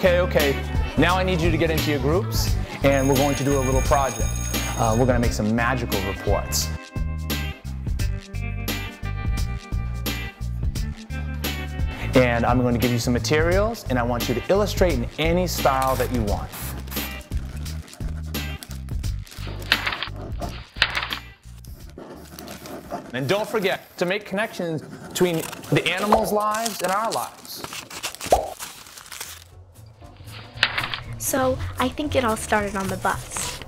Okay. Now I need you to get into your groups, and we're going to do a little project. We're going to make some magical reports. And I'm going to give you some materials, and I want you to illustrate in any style that you want. And don't forget to make connections between the animals' lives and our lives. So, I think it all started on the bus.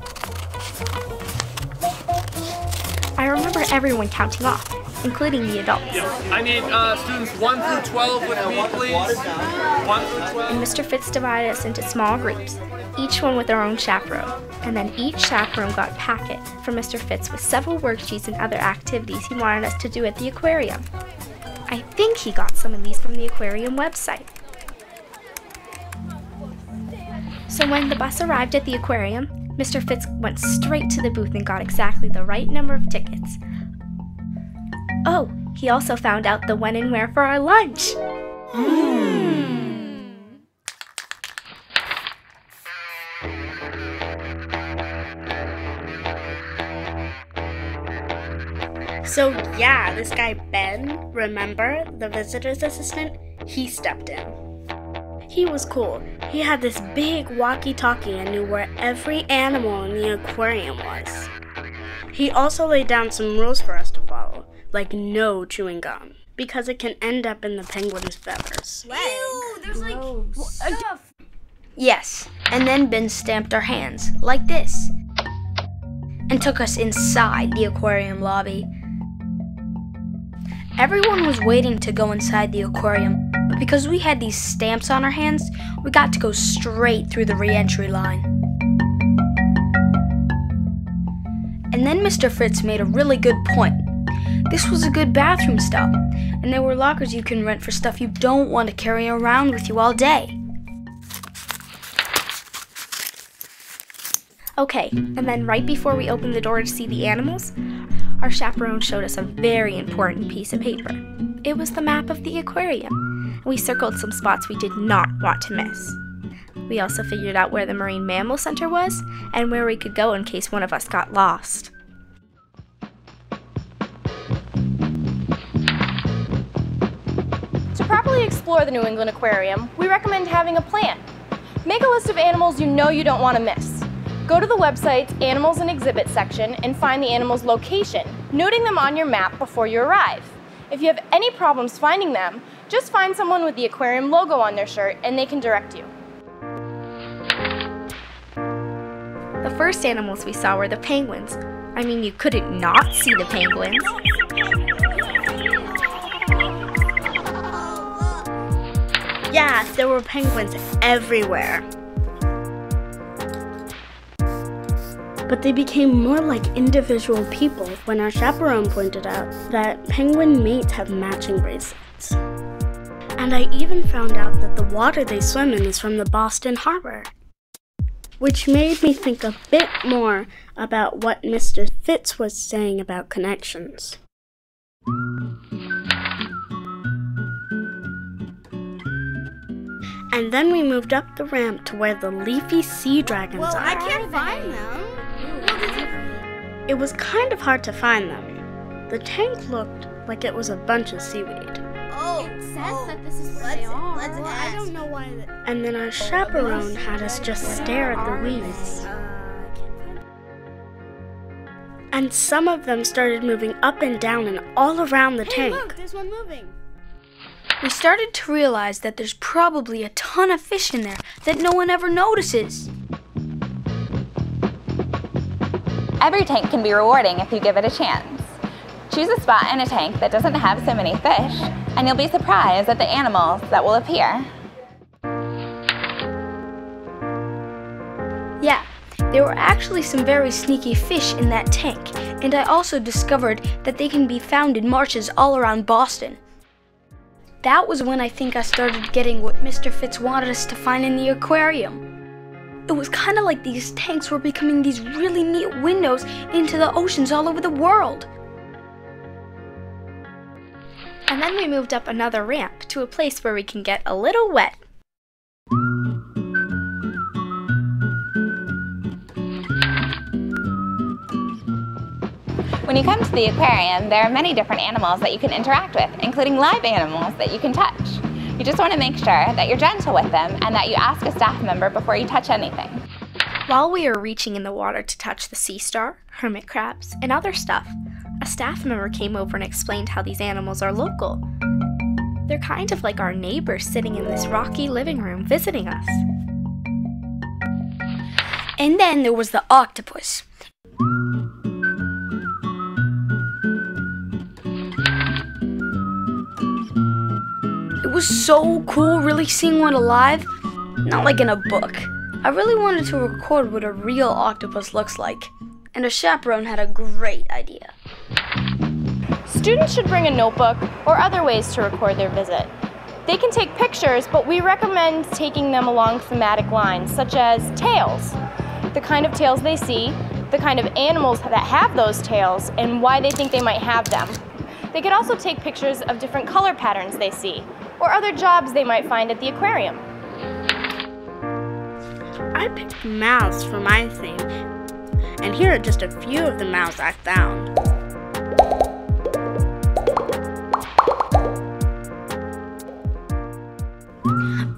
I remember everyone counting off, including the adults. I need students 1 through 12 with me, please. 1 through 12. And Mr. Fitz divided us into small groups, each one with their own chaperone. And then each chaperone got a packet from Mr. Fitz with several worksheets and other activities he wanted us to do at the aquarium. I think he got some of these from the aquarium website. So when the bus arrived at the aquarium, Mr. Fitz went straight to the booth and got exactly the right number of tickets. Oh, he also found out the when and where for our lunch. So yeah, this guy Ben, remember, the visitor's assistant, he stepped in. He was cool. He had this big walkie-talkie and knew where every animal in the aquarium was. He also laid down some rules for us to follow, like no chewing gum, because it can end up in the penguin's feathers. Ew, there's like stuff. Yes, and then Ben stamped our hands, like this, and took us inside the aquarium lobby. Everyone was waiting to go inside the aquarium, but because we had these stamps on our hands, we got to go straight through the re-entry line. And then Mr. Fitz made a really good point. This was a good bathroom stop, and there were lockers you can rent for stuff you don't want to carry around with you all day. Okay, and then right before we opened the door to see the animals, our chaperone showed us a very important piece of paper. It was the map of the aquarium. We circled some spots we did not want to miss. We also figured out where the Marine Mammal Center was and where we could go in case one of us got lost. To properly explore the New England Aquarium, we recommend having a plan. Make a list of animals you know you don't want to miss. Go to the website's Animals and Exhibits section and find the animal's location, noting them on your map before you arrive. If you have any problems finding them, just find someone with the aquarium logo on their shirt and they can direct you. The first animals we saw were the penguins. I mean, you couldn't not see the penguins. Yeah, there were penguins everywhere. But they became more like individual people when our chaperone pointed out that penguin mates have matching bracelets. And I even found out that the water they swim in is from the Boston Harbor, which made me think a bit more about what Mr. Fitz was saying about connections. And then we moved up the ramp to where the Leafy Sea Dragons are. I can't find them. It was kind of hard to find them. The tank looked like it was a bunch of seaweed. Oh, it says that this is where they are. Let's ask. I don't know why. And then our chaperone had us just stare at the weeds. And some of them started moving up and down and all around the tank. Look, there's one moving. We started to realize that there's probably a ton of fish in there that no one ever notices. Every tank can be rewarding if you give it a chance. Choose a spot in a tank that doesn't have so many fish, and you'll be surprised at the animals that will appear. Yeah, there were actually some very sneaky fish in that tank, and I also discovered that they can be found in marshes all around Boston. That was when I think I started getting what Mr. Fitz wanted us to find in the aquarium. It was kind of like these tanks were becoming these really neat windows into the oceans all over the world. And then we moved up another ramp to a place where we can get a little wet. When you come to the aquarium, there are many different animals that you can interact with, including live animals that you can touch. You just want to make sure that you're gentle with them and that you ask a staff member before you touch anything. While we were reaching in the water to touch the sea star, hermit crabs, and other stuff, a staff member came over and explained how these animals are local. They're kind of like our neighbors sitting in this rocky living room visiting us. And then there was the octopus. It was so cool really seeing one alive, not like in a book. I really wanted to record what a real octopus looks like, and a chaperone had a great idea. Students should bring a notebook or other ways to record their visit. They can take pictures, but we recommend taking them along thematic lines, such as tails, the kind of tails they see, the kind of animals that have those tails, and why they think they might have them. They could also take pictures of different color patterns they see, or other jobs they might find at the aquarium. I picked mouths for my theme, and here are just a few of the mouths I found.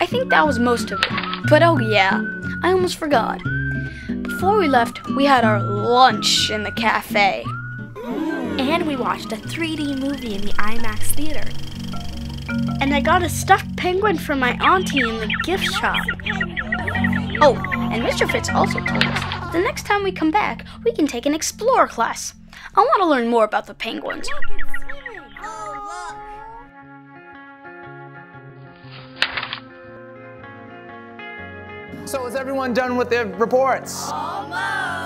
I think that was most of it. But oh yeah, I almost forgot. Before we left, we had our lunch in the cafe. And we watched a 3D movie in the IMAX theater. And I got a stuffed penguin from my auntie in the gift shop. Oh, and Mr. Fitz also told us the next time we come back, we can take an Explore class. I want to learn more about the penguins. So is everyone done with their reports? Almost.